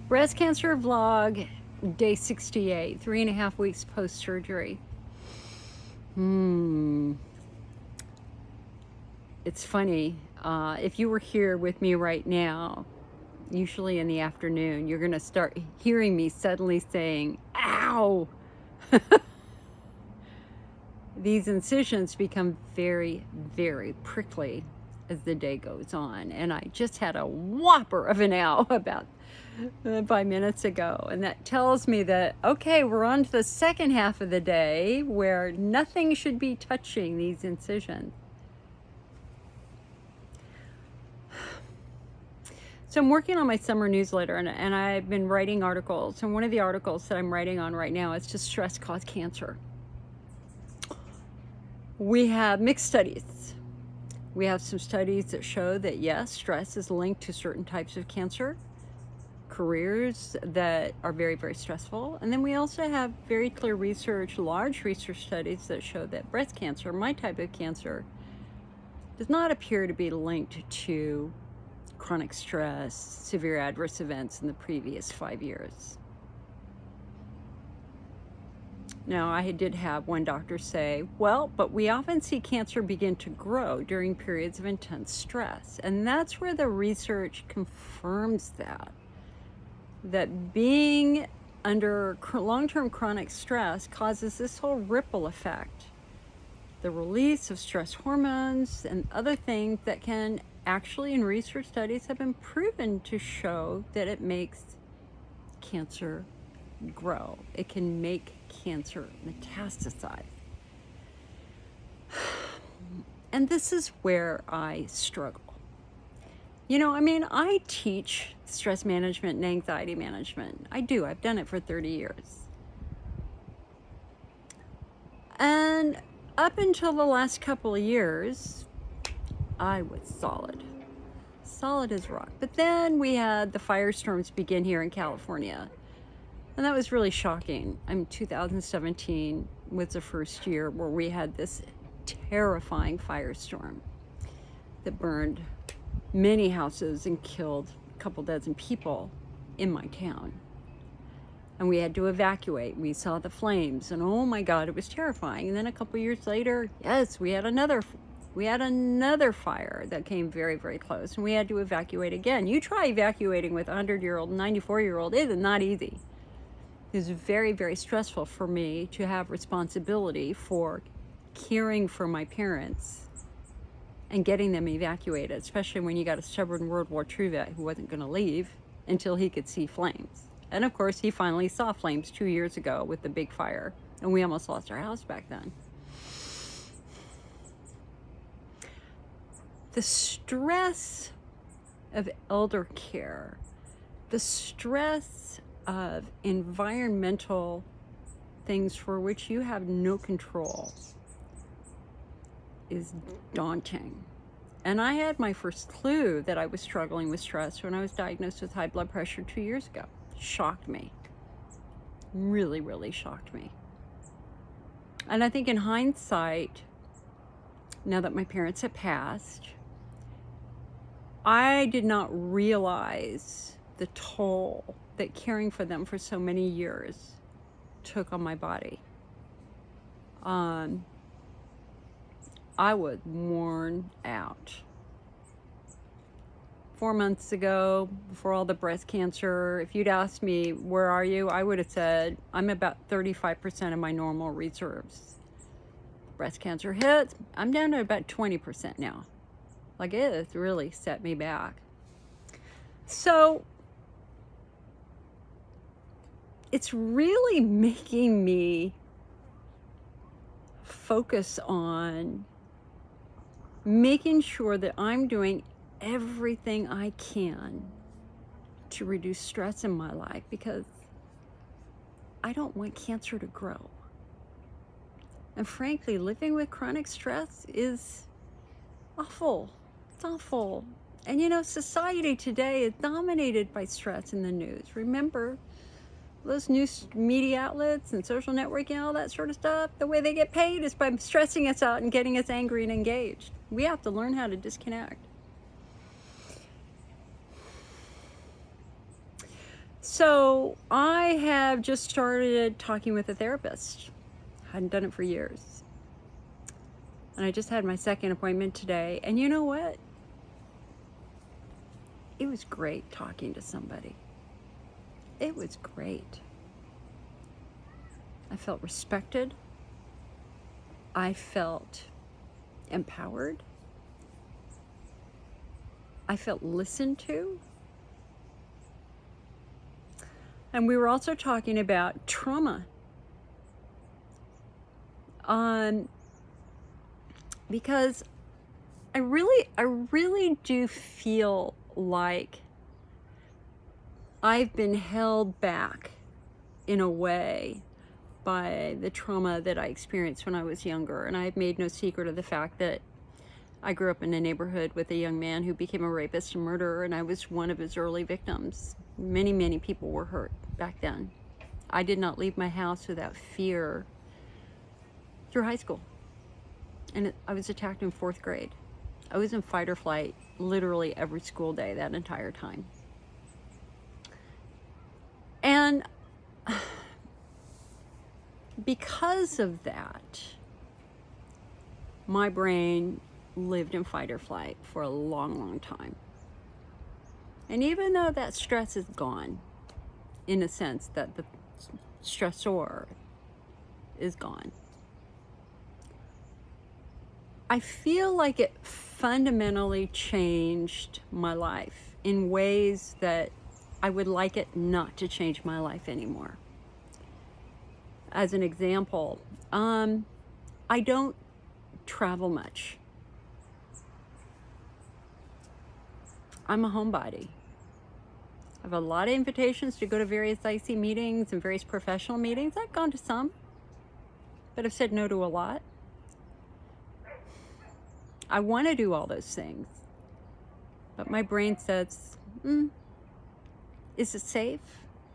Breast cancer vlog, day 68, 3.5 weeks post-surgery. It's funny. If you were here with me right now, usually in the afternoon, you're going to start hearing me suddenly saying, ow! These incisions become very, very prickly as the day goes on. And I just had a whopper of an ow about 5 minutes ago. And that tells me that, okay, we're on to the second half of the day where nothing should be touching these incisions. So I'm working on my summer newsletter, and I've been writing articles. And one of the articles that I'm writing on right now is Does Stress Cause Cancer? We have mixed studies. We have some studies that show that yes, stress is linked to certain types of cancer, careers that are very, very stressful. And then we also have very clear research, large research studies that show that breast cancer, my type of cancer, does not appear to be linked to chronic stress, severe adverse events in the previous 5 years. Now, I did have one doctor say, well, but we often see cancer begin to grow during periods of intense stress. And that's where the research confirms that being under long-term chronic stress causes this whole ripple effect. The release of stress hormones and other things that can actually, in research studies, have been proven to show that it makes cancer grow. It can make cancer metastasize. And this is where I struggle. I teach stress management and anxiety management. I do. I've done it for 30 years. And up until the last couple of years, I was solid as rock. But then we had the firestorms begin here in California. And that was really shocking. 2017 was the first year where we had this terrifying firestorm that burned many houses and killed a couple dozen people in my town. And we had to evacuate. We saw the flames, and oh my God, it was terrifying. And then a couple years later, yes, we had another fire that came very, very close, and we had to evacuate again. You try evacuating with a 100-year-old, 94-year-old, it is not easy. It was very, very stressful for me to have responsibility for caring for my parents and getting them evacuated, especially when you got a stubborn World War II vet who wasn't going to leave until he could see flames. And of course, he finally saw flames 2 years ago with the big fire, and we almost lost our house back then. The stress of elder care, the stress of environmental things for which you have no control is daunting. And I had my first clue that I was struggling with stress when I was diagnosed with high blood pressure 2 years ago. Shocked me. Really, really shocked me. And I think in hindsight, now that my parents have passed, I did not realize the toll that caring for them for so many years took on my body. I was worn out. 4 months ago, before all the breast cancer, if you'd asked me, where are you? I would have said, I'm about 35% of my normal reserves. Breast cancer hits, I'm down to about 20% now. Like, it has really set me back. So, it's really making me focus on making sure that I'm doing everything I can to reduce stress in my life, because I don't want cancer to grow. And frankly, living with chronic stress is awful. It's awful. And society today is dominated by stress in the news. Remember, those news media outlets and social networking and all that sort of stuff, the way they get paid is by stressing us out and getting us angry and engaged. We have to learn how to disconnect. So I have just started talking with a therapist. Hadn't done it for years. And I just had my second appointment today. And you know what? It was great talking to somebody. It was great. I felt respected. I felt empowered. I felt listened to. And we were also talking about trauma. Because I really do feel like I've been held back in a way by the trauma that I experienced when I was younger. And I've made no secret of the fact that I grew up in a neighborhood with a young man who became a rapist and murderer, and I was one of his early victims. Many, many people were hurt back then. I did not leave my house without fear through high school. And I was attacked in 4th grade. I was in fight or flight literally every school day that entire time. And because of that, my brain lived in fight or flight for a long, long time. And even though that stress is gone, in a sense that the stressor is gone, I feel like it fundamentally changed my life in ways that I would like it not to change my life anymore. As an example, I don't travel much. I'm a homebody. I have a lot of invitations to go to various IC meetings and various professional meetings. I've gone to some, but I've said no to a lot. I want to do all those things, but my brain says, is it safe?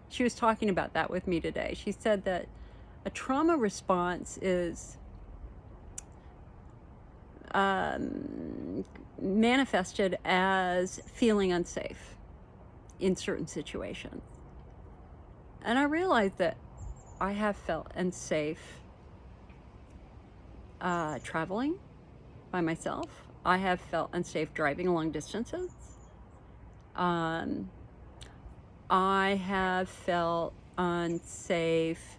She was talking about that with me today. She said that a trauma response is manifested as feeling unsafe in certain situations. And I realized that I have felt unsafe traveling by myself. I have felt unsafe driving long distances. I have felt unsafe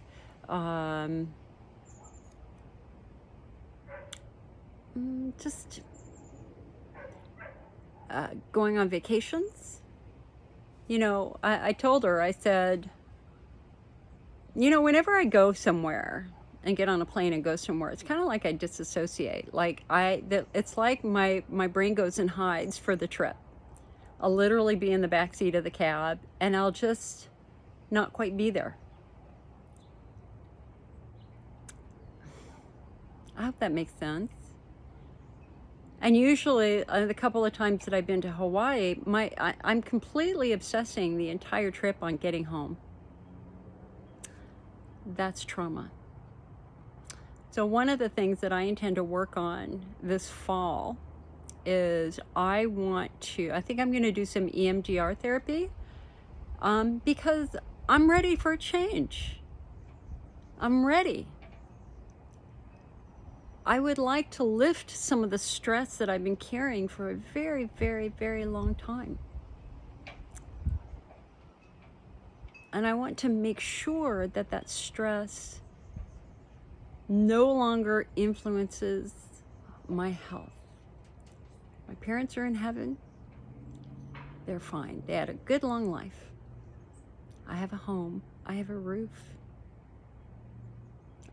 just going on vacations. You know, I told her, I said, you know, whenever I go somewhere and get on a plane and go somewhere, it's kind of like I disassociate. Like it's like my brain goes and hides for the trip. I'll literally be in the back seat of the cab and I'll just not quite be there. I hope that makes sense. And usually, the couple of times that I've been to Hawaii, I'm completely obsessing the entire trip on getting home. That's trauma. So one of the things that I intend to work on this fall is I think I'm going to do some EMDR therapy because I'm ready for a change. I'm ready. I would like to lift some of the stress that I've been carrying for a very, very, very long time. And I want to make sure that that stress no longer influences my health. My parents are in heaven. They're fine. They had a good long life. I have a home. I have a roof.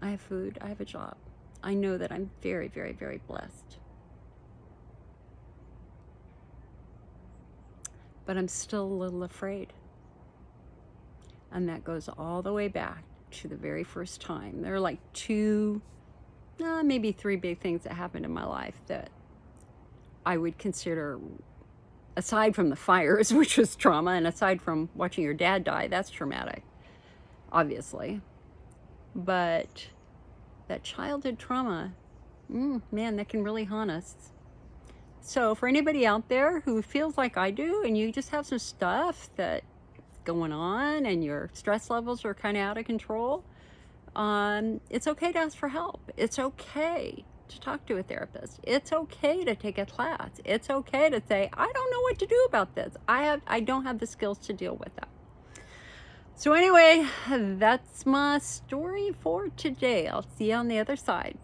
I have food. I have a job. I know that I'm very, very, very blessed. But I'm still a little afraid. And that goes all the way back to the very first time. There are like 2, maybe 3 big things that happened in my life that I would consider, aside from the fires, which was trauma, and aside from watching your dad die, that's traumatic, obviously. But that childhood trauma, man, that can really haunt us. So for anybody out there who feels like I do, and you just have some stuff that going on and your stress levels are kind of out of control, it's okay to ask for help. It's okay to talk to a therapist. It's okay to take a class. It's okay to say, I don't know what to do about this. I don't have the skills to deal with that. So anyway, that's my story for today. I'll see you on the other side.